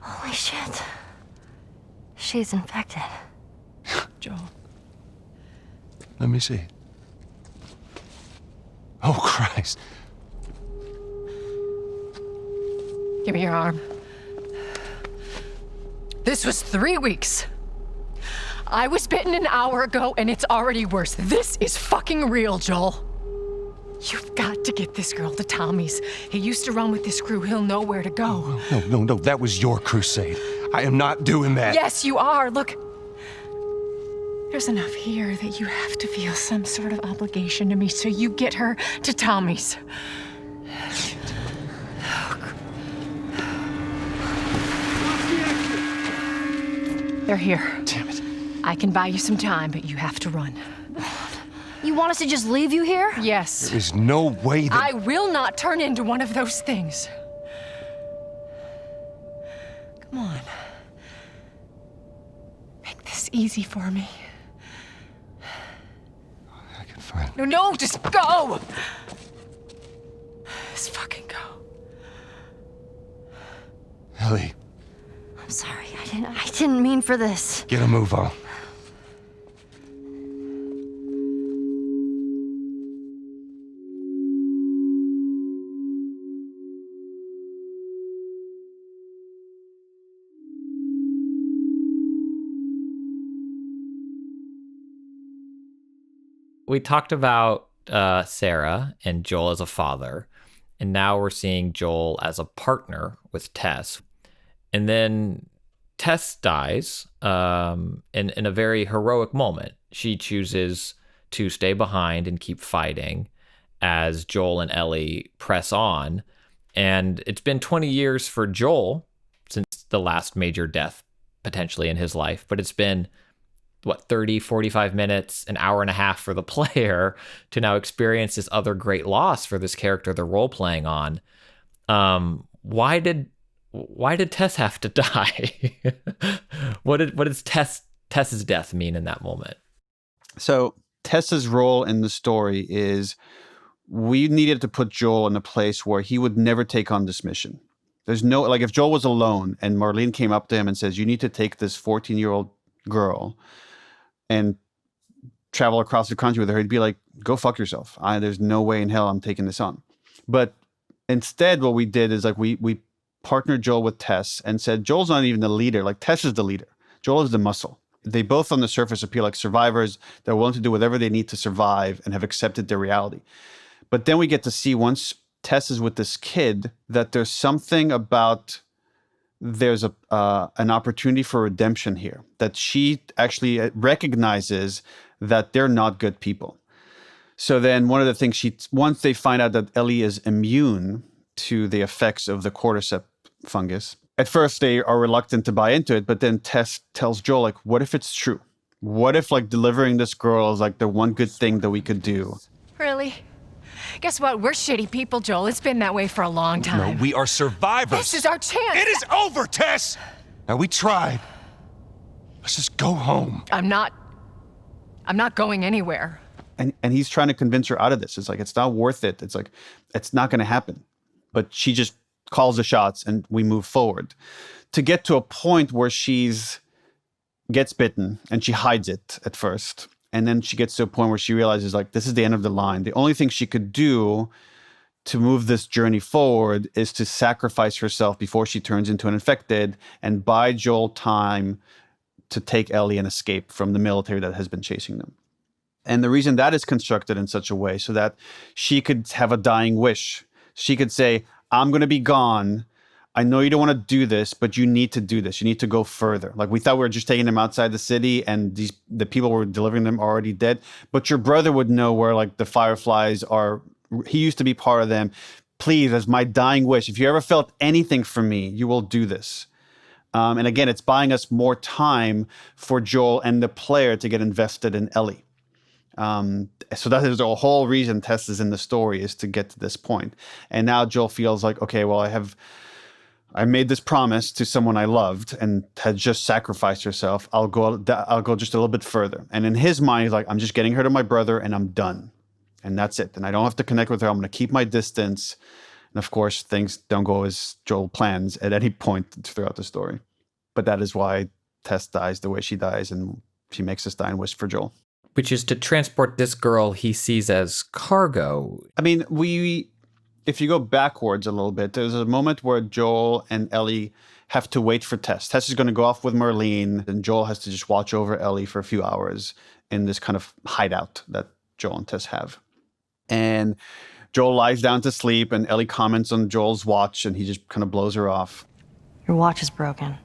Holy shit. She's infected. Joel. Let me see. Oh, Christ. Give me your arm. This was 3 weeks. I was bitten an hour ago, and it's already worse. This is fucking real, Joel. You've got to get this girl to Tommy's. He used to run with this crew. He'll know where to go. No. That was your crusade. I am not doing that. Yes, you are. Look. There's enough here that you have to feel some sort of obligation to me, so you get her to Tommy's. They're here. Damn it. I can buy you some time, but you have to run. You want us to just leave you here? Yes. There is no way that... I will not turn into one of those things. Come on. Make this easy for me. I can find... No, just go! Just fucking go. Ellie, I'm sorry. I didn't mean for this. get a move on. We talked about Sarah and Joel as a father, and now we're seeing Joel as a partner with Tess. And then Tess dies in a very heroic moment. She chooses to stay behind and keep fighting as Joel and Ellie press on. And it's been 20 years for Joel since the last major death potentially in his life, but it's been 30, 45 minutes, an hour and a half for the player to now experience this other great loss for this character they're role playing on. Why did Tess have to die? What does Tess's death mean in that moment? So Tess's role in the story is we needed to put Joel in a place where he would never take on this mission. There's no, like, if Joel was alone and Marlene came up to him and says, you need to take this 14-year-old girl and travel across the country with her, he'd be like, go fuck yourself. There's no way in hell I'm taking this on. But instead, what we did is like we partnered Joel with Tess and said, Joel's not even the leader. Like, Tess is the leader. Joel is the muscle. They both on the surface appear like survivors. They're willing to do whatever they need to survive and have accepted their reality. But then we get to see, once Tess is with this kid, that there's something about, there's an opportunity for redemption here, that she actually recognizes that they're not good people. So then one of the things once they find out that Ellie is immune to the effects of the cordyceps fungus, at first they are reluctant to buy into it, but then Tess tells Joel, like, what if it's true? What if, like, delivering this girl is like the one good thing that we could do? Really? Guess what? We're shitty people, Joel. It's been that way for a long time. No, we are survivors. This is our chance. It is over, Tess! Now, we tried. Let's just go home. I'm not going anywhere. And he's trying to convince her out of this. It's like, it's not worth it. It's like, it's not going to happen. But she just calls the shots and we move forward to get to a point where gets bitten and she hides it at first. And then she gets to a point where she realizes, like, this is the end of the line. The only thing she could do to move this journey forward is to sacrifice herself before she turns into an infected and buy Joel time to take Ellie and escape from the military that has been chasing them. And the reason that is constructed in such a way so that she could have a dying wish. She could say, I'm going to be gone. I know you don't want to do this, but you need to do this. You need to go further. Like, we thought we were just taking them outside the city and the people were delivering them are already dead. But your brother would know where, like, the Fireflies are. He used to be part of them. Please, as my dying wish, if you ever felt anything from me, you will do this. And again, it's buying us more time for Joel and the player to get invested in Ellie. So that is the whole reason Tess is in the story, is to get to this point. And now Joel feels like, okay, well, I made this promise to someone I loved and had just sacrificed herself. I'll go just a little bit further. And in his mind, he's like, I'm just getting her to my brother and I'm done. And that's it. And I don't have to connect with her. I'm going to keep my distance. And of course, things don't go as Joel plans at any point throughout the story. But that is why Tess dies the way she dies, and she makes this dying wish for Joel. Which is to transport this girl he sees as cargo. I mean, if you go backwards a little bit, there's a moment where Joel and Ellie have to wait for Tess. Tess is going to go off with Marlene, and Joel has to just watch over Ellie for a few hours in this kind of hideout that Joel and Tess have. And Joel lies down to sleep, and Ellie comments on Joel's watch, and he just kind of blows her off. Your watch is broken.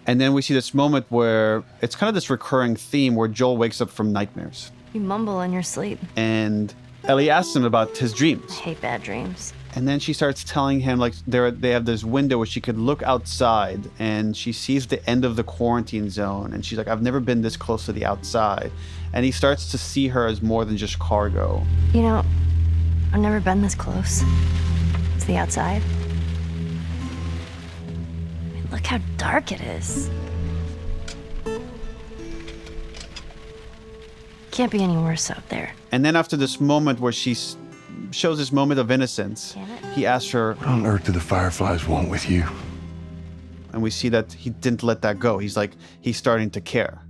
And then we see this moment where it's kind of this recurring theme where Joel wakes up from nightmares. You mumble in your sleep. And Ellie asks him about his dreams. I hate bad dreams. And then she starts telling him, like, they have this window where she could look outside and she sees the end of the quarantine zone. And she's like, I've never been this close to the outside. And he starts to see her as more than just cargo. You know, I've never been this close to the outside. Look how dark it is. Can't be any worse out there. And then after this moment where she shows this moment of innocence, he asks her, What on earth do the Fireflies want with you? And we see that he didn't let that go. He's starting to care.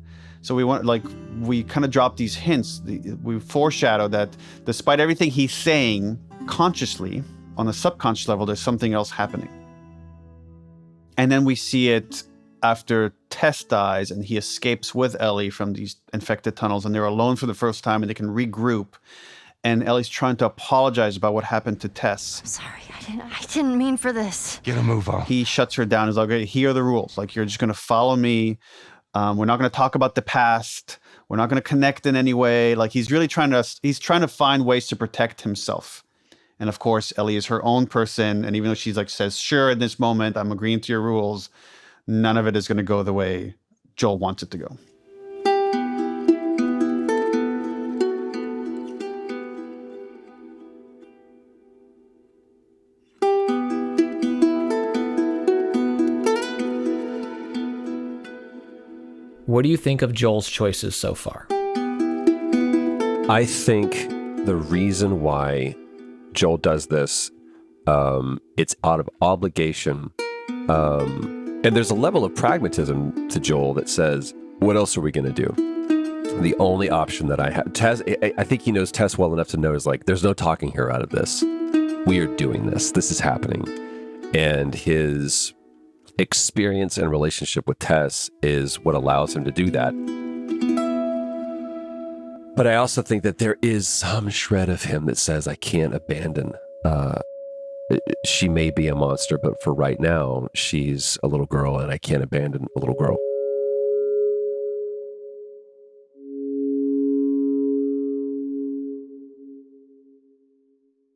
So we kind of drop these hints. We foreshadow that despite everything he's saying consciously, on a subconscious level, there's something else happening. And then we see it after Tess dies and he escapes with Ellie from these infected tunnels, and they're alone for the first time and they can regroup. And Ellie's trying to apologize about what happened to Tess. I'm sorry, I didn't mean for this. Get a move on. He shuts her down. He's like, okay, here are the rules. Like, you're just going to follow me. We're not going to talk about the past. We're not going to connect in any way. Like, he's trying to find ways to protect himself. And of course, Ellie is her own person. And even though she's like says, sure, in this moment, I'm agreeing to your rules, none of it is going to go the way Joel wants it to go. What do you think of Joel's choices so far? I think the reason why Joel does this, it's out of obligation. And there's a level of pragmatism to Joel that says, what else are we going to do? The only option that I have, Tess, I think he knows Tess well enough to know is like, there's no talking her out of this. We are doing this. This is happening. And his experience and relationship with Tess is what allows him to do that. But I also think that there is some shred of him that says, I can't abandon. She may be a monster, but for right now, she's a little girl and I can't abandon a little girl.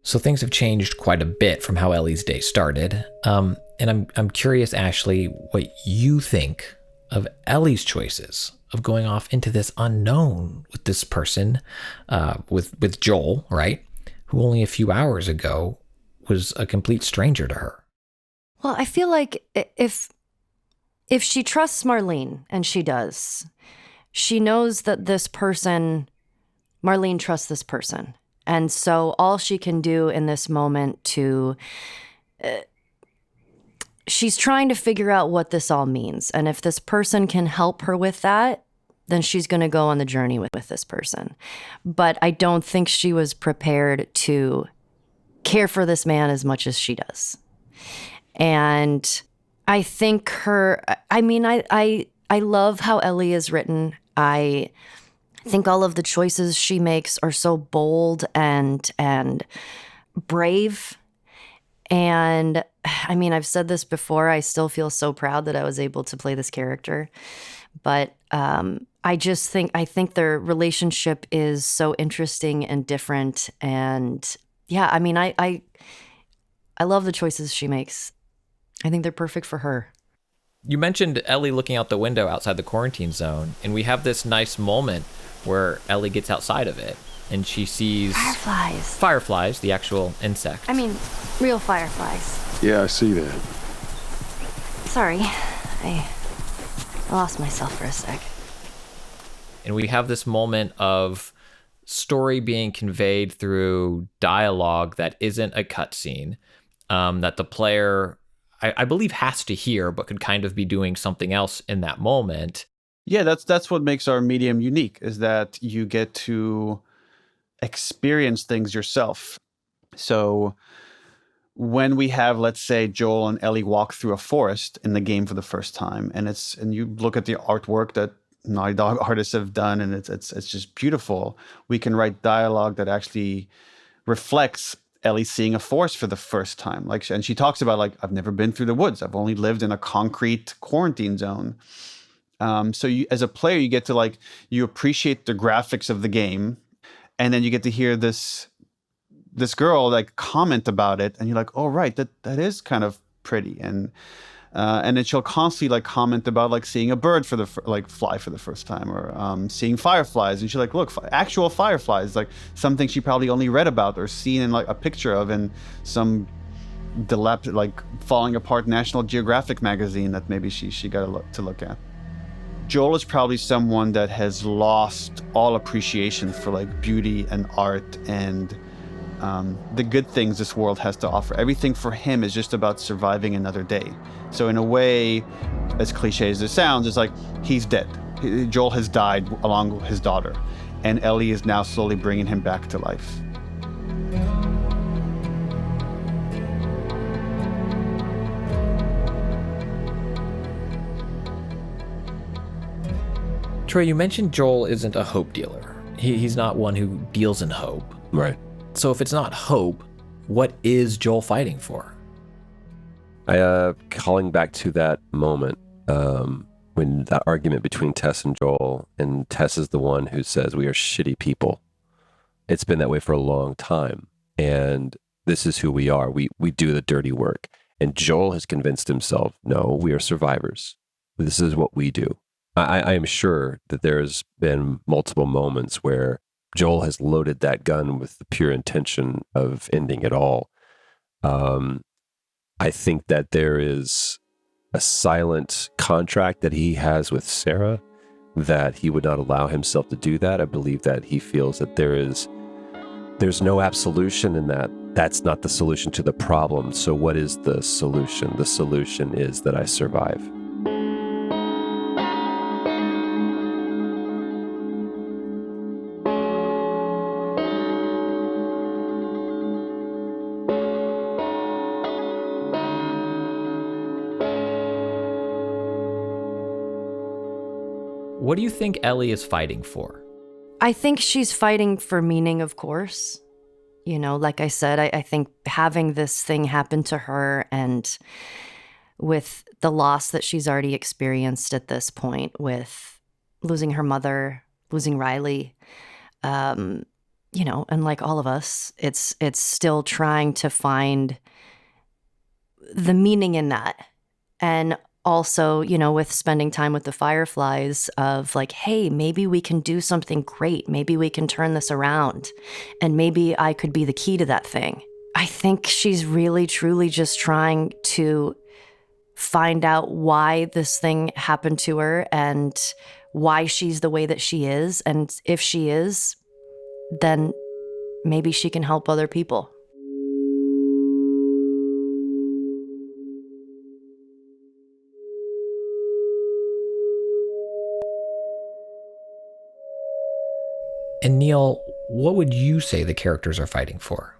So things have changed quite a bit from how Ellie's day started. And I'm curious, Ashley, what you think of Ellie's choices of going off into this unknown with this person, with Joel, right? Who only a few hours ago was a complete stranger to her. Well, I feel like if she trusts Marlene, and she does, she knows that this person, Marlene trusts this person. And so all she can do in this moment she's trying to figure out what this all means. And if this person can help her with that, then she's going to go on the journey with this person. But I don't think she was prepared to care for this man as much as she does. And I think I love how Ellie is written. I think all of the choices she makes are so bold and brave. And I mean, I've said this before, I still feel so proud that I was able to play this character. But I think their relationship is so interesting and different. And yeah, I mean, I love the choices she makes. I think they're perfect for her. You mentioned Ellie looking out the window outside the quarantine zone, and we have this nice moment where Ellie gets outside of it and she sees fireflies, the actual insect. I mean, real fireflies. Yeah, I see that. Sorry, I lost myself for a sec. And we have this moment of story being conveyed through dialogue that isn't a cutscene, that the player, I believe, has to hear, but could kind of be doing something else in that moment. Yeah, that's what makes our medium unique, is that you get to experience things yourself. So when we have, let's say, Joel and Ellie walk through a forest in the game for the first time, and you look at the artwork that Naughty Dog artists have done, and it's just beautiful. We can write dialogue that actually reflects Ellie seeing a forest for the first time. And she talks about, I've never been through the woods. I've only lived in a concrete quarantine zone. So you, as a player, you get to you appreciate the graphics of the game, and then you get to hear this girl comment about it, and you're like, oh right, that is kind of pretty, and then she'll constantly comment about seeing a bird for the fly for the first time, or seeing fireflies, and she's like, look, actual fireflies, something she probably only read about or seen in a picture of in some falling apart National Geographic magazine that maybe she got to look at. Joel is probably someone that has lost all appreciation for beauty and art and the good things this world has to offer. Everything for him is just about surviving another day. So in a way, as cliche as it sounds, it's he's dead. Joel has died along with his daughter, and Ellie is now slowly bringing him back to life. Troy, you mentioned Joel isn't a hope dealer. He's not one who deals in hope. Right. So if it's not hope, what is Joel fighting for? Calling back to that moment when that argument between Tess and Joel, and Tess is the one who says we are shitty people. It's been that way for a long time. And This is who we are. We do the dirty work. And Joel has convinced himself, no, we are survivors. This is what we do. I am sure that there's been multiple moments where Joel has loaded that gun with the pure intention of ending it all. I think that there is a silent contract that he has with Sarah that he would not allow himself to do that. I believe that he feels that there's no absolution in that. That's not the solution to the problem. So what is the solution? The solution is that I survive. What do you think Ellie is fighting for? I think she's fighting for meaning, of course. You know, like I said, I think having this thing happen to her, and with the loss that she's already experienced at this point, with losing her mother, losing Riley, you know, and like all of us, it's still trying to find the meaning in that. And also, you know, with spending time with the Fireflies of like, hey, maybe we can do something great. Maybe we can turn this around. And maybe I could be the key to that thing. I think she's really, truly just trying to find out why this thing happened to her and why she's the way that she is. And if she is, then maybe she can help other people. And Neil, what would you say the characters are fighting for?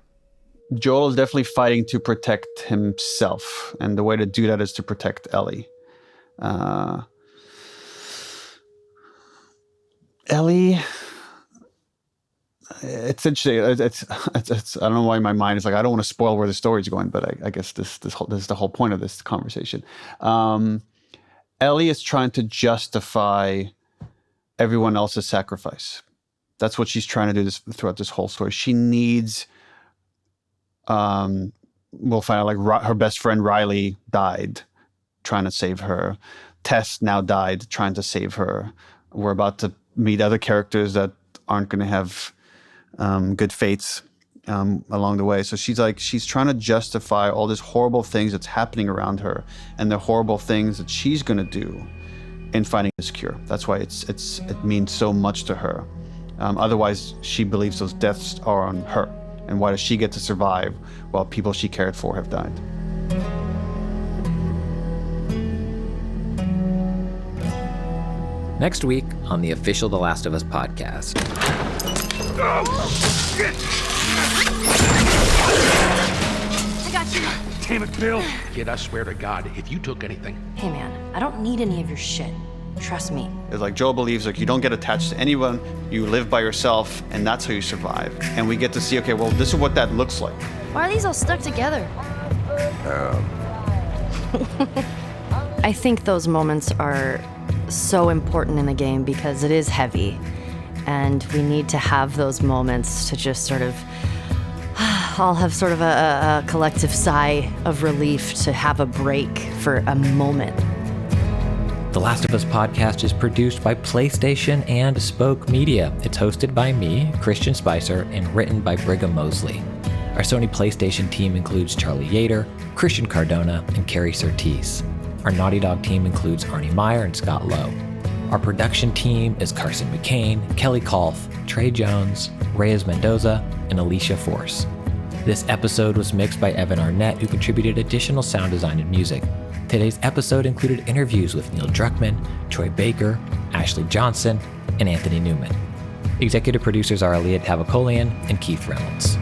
Joel is definitely fighting to protect himself, and the way to do that is to protect Ellie. Ellie, it's interesting. It's I don't know why my mind is like, I don't want to spoil where the story's going, but I guess this is the whole point of this conversation. Ellie is trying to justify everyone else's sacrifice. That's what she's trying to do throughout this whole story. She needs, we'll find out, like her best friend Riley died trying to save her. Tess now died trying to save her. We're about to meet other characters that aren't going to have good fates along the way. So she's trying to justify all these horrible things that's happening around her and the horrible things that she's going to do in finding this cure. That's why it means so much to her. Otherwise, she believes those deaths are on her. And why does she get to survive while people she cared for have died? Next week on the official The Last of Us podcast. I got you. Damn it, Bill. Kid, I swear to God, if you took anything. Hey man, I don't need any of your shit. Trust me. It's like Joel believes like you don't get attached to anyone, you live by yourself, and that's how you survive. And we get to see, okay, well, this is what that looks like. Why are these all stuck together? I think those moments are so important in the game because it is heavy. And we need to have those moments to just sort of all have sort of a collective sigh of relief, to have a break for a moment. The Last of Us podcast is produced by PlayStation and Spoke Media. It's hosted by me, Christian Spicer, and written by Brigham Mosley. Our Sony PlayStation team includes Charlie Yater, Christian Cardona, and Carrie Surtees. Our Naughty Dog team includes Arnie Meyer and Scott Lowe. Our production team is Carson McCain, Kelly Kolf, Trey Jones, Reyes Mendoza, and Alicia Force. This episode was mixed by Evan Arnett, who contributed additional sound design and music. Today's episode included interviews with Neil Druckmann, Troy Baker, Ashley Johnson, and Anthony Newman. Executive producers are Aliyah Tavakolian and Keith Reynolds.